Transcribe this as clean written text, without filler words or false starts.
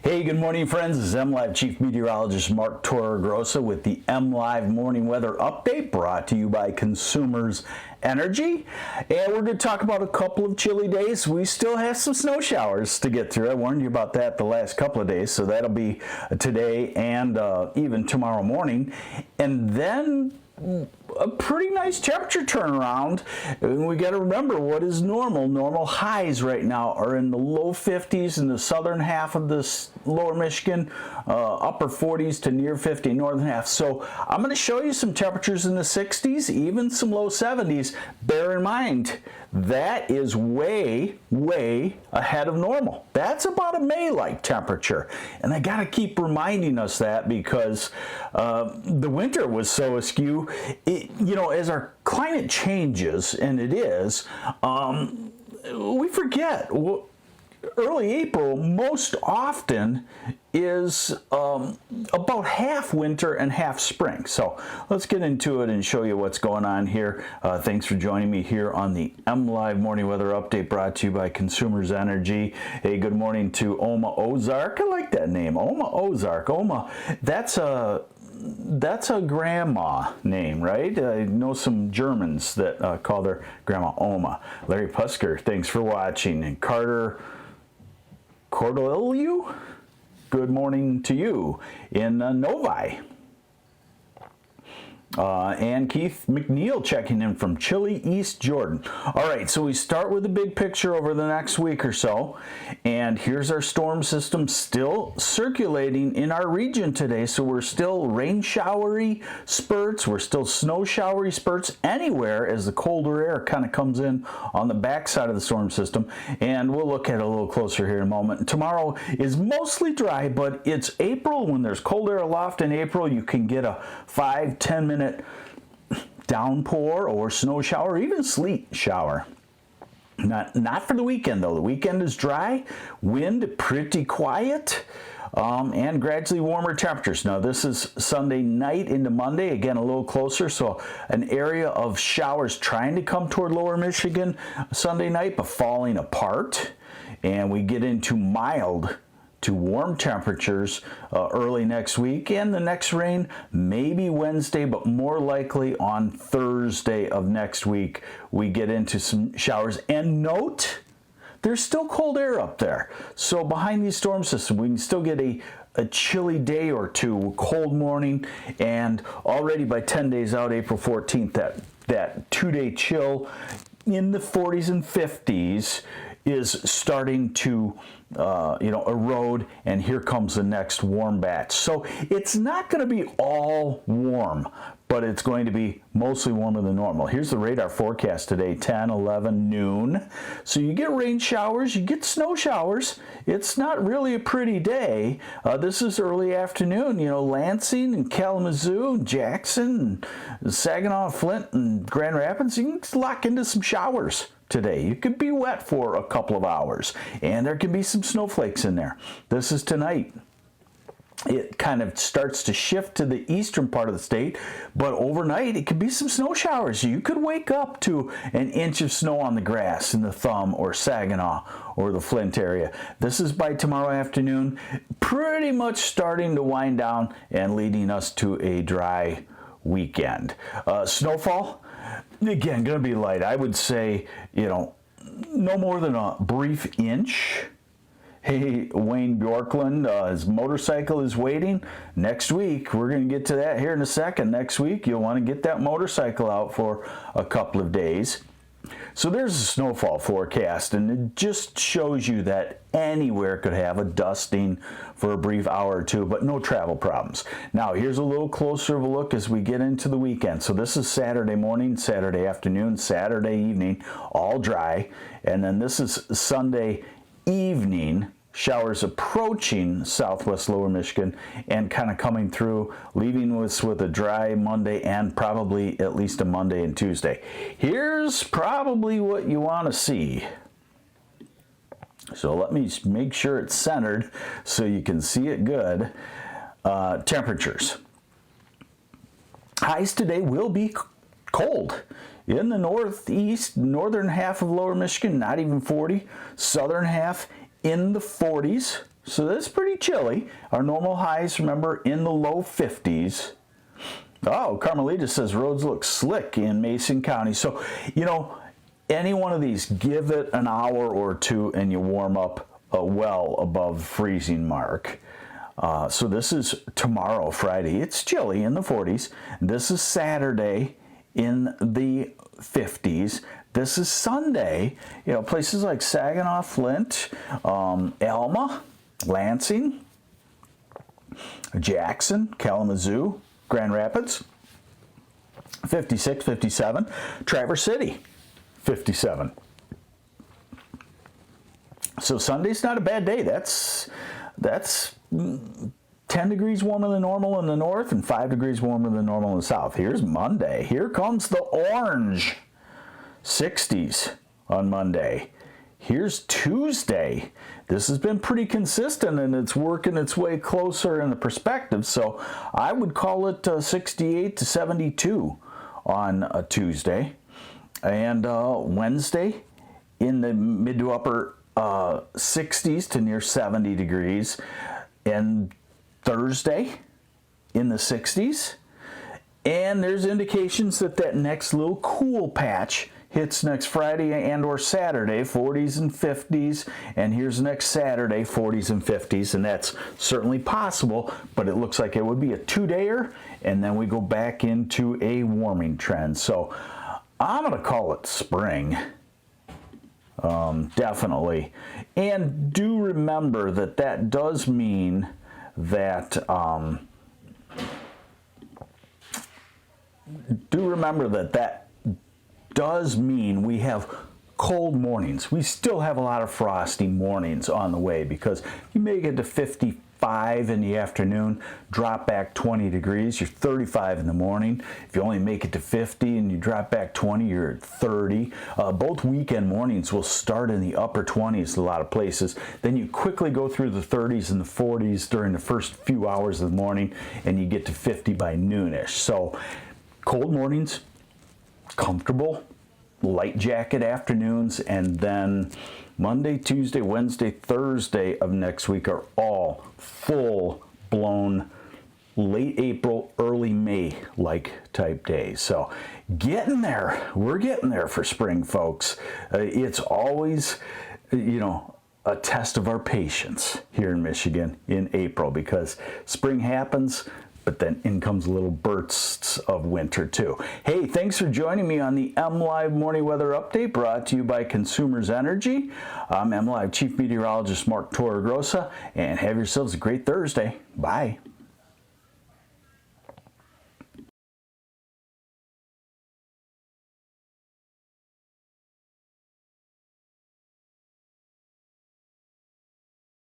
Hey, good morning, friends. This is MLive Chief Meteorologist Mark Torregrossa with the MLive Morning Weather Update brought to you by Consumers Energy. And we're going to talk about a couple of chilly days. We still have some snow showers to get through. I warned you about that the last couple of days, so that'll be today and even tomorrow morning. And then a pretty nice temperature turnaround. And we got to remember what is normal. Normal highs right now are in the low 50s in the southern half of this lower Michigan, upper 40s to near 50 northern half. So I'm going to show you some temperatures in the 60s, even some low 70s. Bear in mind, that is way, way ahead of normal. That's about a May-like temperature. And I got to keep reminding us that because the winter was so askew. As our climate changes, and it is, we forget. Early April most often is about half winter and half spring. So let's get into it and show you what's going on here. Thanks for joining me here on the MLive Morning Weather Update brought to you by Consumers Energy. Hey, good morning to Oma Ozark. I like that name, Oma Ozark. Oma, that's a grandma name, right? I know some Germans that call their grandma Oma. Larry Pusker, thanks for watching. And Carter Cordeliu, good morning to you in Novi. And Keith McNeil checking in from chilly East Jordan. All right, so we start with the big picture over the next week or so. And here's our storm system still circulating in our region today. So we're still rain showery spurts. We're still snow showery spurts anywhere as the colder air kind of comes in on the backside of the storm system. And we'll look at it a little closer here in a moment. Tomorrow is mostly dry, but it's April. When there's cold air aloft in April, you can get a 5-10 minute downpour or snow shower, even sleet shower. Not for the weekend though. The weekend is dry, wind pretty quiet, and gradually warmer temperatures. Now this is Sunday night into Monday, again a little closer, so an area of showers trying to come toward lower Michigan Sunday night, but falling apart, and we get into mild to warm temperatures early next week, and the next rain maybe Wednesday, but more likely on Thursday of next week we get into some showers. And note, there's still cold air up there, so behind these storm systems we can still get a chilly day or two, cold morning, and already by 10 days out, April 14th, that 2-day chill in the 40s and 50s is starting to erode, and here comes the next warm batch. So it's not going to be all warm, but it's going to be mostly warmer than normal. Here's the radar forecast today, 10, 11, noon. So you get rain showers, you get snow showers. It's not really a pretty day. This is early afternoon, Lansing and Kalamazoo, and Jackson, and Saginaw, Flint, and Grand Rapids. You can lock into some showers today. You could be wet for a couple of hours, and there can be some snowflakes in there. This is tonight. It kind of starts to shift to the eastern part of the state, but overnight it could be some snow showers. You could wake up to an inch of snow on the grass in the Thumb or Saginaw or the Flint area. This is by tomorrow afternoon, pretty much starting to wind down and leading us to a dry weekend. Snowfall, again, going to be light. I would say, no more than a brief inch. Hey, Wayne Bjorklund, his motorcycle is waiting. Next week, we're going to get to that here in a second. Next week, you'll want to get that motorcycle out for a couple of days. So there's a snowfall forecast, and it just shows you that anywhere could have a dusting for a brief hour or two, but no travel problems. Now, here's a little closer of a look as we get into the weekend. So this is Saturday morning, Saturday afternoon, Saturday evening, all dry. And then this is Sunday evening, showers approaching southwest lower Michigan and kind of coming through, leaving us with a dry Monday and probably at least a Monday and Tuesday. Here's probably what you want to see. So let me make sure it's centered so you can see it good. Temperatures. Highs today will be cold. In the northeast, northern half of lower Michigan, not even 40. Southern half in the 40s. So that's pretty chilly. Our normal highs, remember, in the low 50s. Oh, Carmelita says roads look slick in Mason County. So, you know, any one of these, give it an hour or two and you warm up well above freezing mark. So this is tomorrow, Friday. It's chilly in the 40s. This is Saturday in the 50s. This is Sunday. You know, places like Saginaw, Flint, Alma, Lansing, Jackson, Kalamazoo, Grand Rapids, 56, 57. Traverse City, 57. So Sunday's not a bad day. That's 10 degrees warmer than normal in the north and 5 degrees warmer than normal in the south. Here's Monday. Here comes the orange. 60s on Monday. Here's Tuesday. This has been pretty consistent and it's working its way closer in the perspective. So I would call it 68 to 72 on a Tuesday. And Wednesday in the mid to upper 60s to near 70 degrees. And Thursday in the 60s. And there's indications that that next little cool patch hits next Friday and or Saturday, 40s and 50s, and here's next Saturday, 40s and 50s, and that's certainly possible, but it looks like it would be a 2-dayer, and then we go back into a warming trend. So I'm going to call it spring, definitely. And do remember that that does mean that does mean we have cold mornings. We still have a lot of frosty mornings on the way because you make it to 55 in the afternoon, drop back 20 degrees, you're 35 in the morning. If you only make it to 50 and you drop back 20, you're at 30. Both weekend mornings will start in the upper 20s in a lot of places. Then you quickly go through the 30s and the 40s during the first few hours of the morning and you get to 50 by noonish. So cold mornings, comfortable, light jacket afternoons, and then Monday, Tuesday, Wednesday, Thursday of next week are all full-blown late April, early May like type days. So getting there. We're getting there for spring, folks. It's always, you know, a test of our patience here in Michigan in April because spring happens, but then in comes little bursts of winter too. Hey, thanks for joining me on the MLive Morning Weather Update brought to you by Consumers Energy. I'm MLive Chief Meteorologist Mark Torregrossa, and have yourselves a great Thursday. Bye.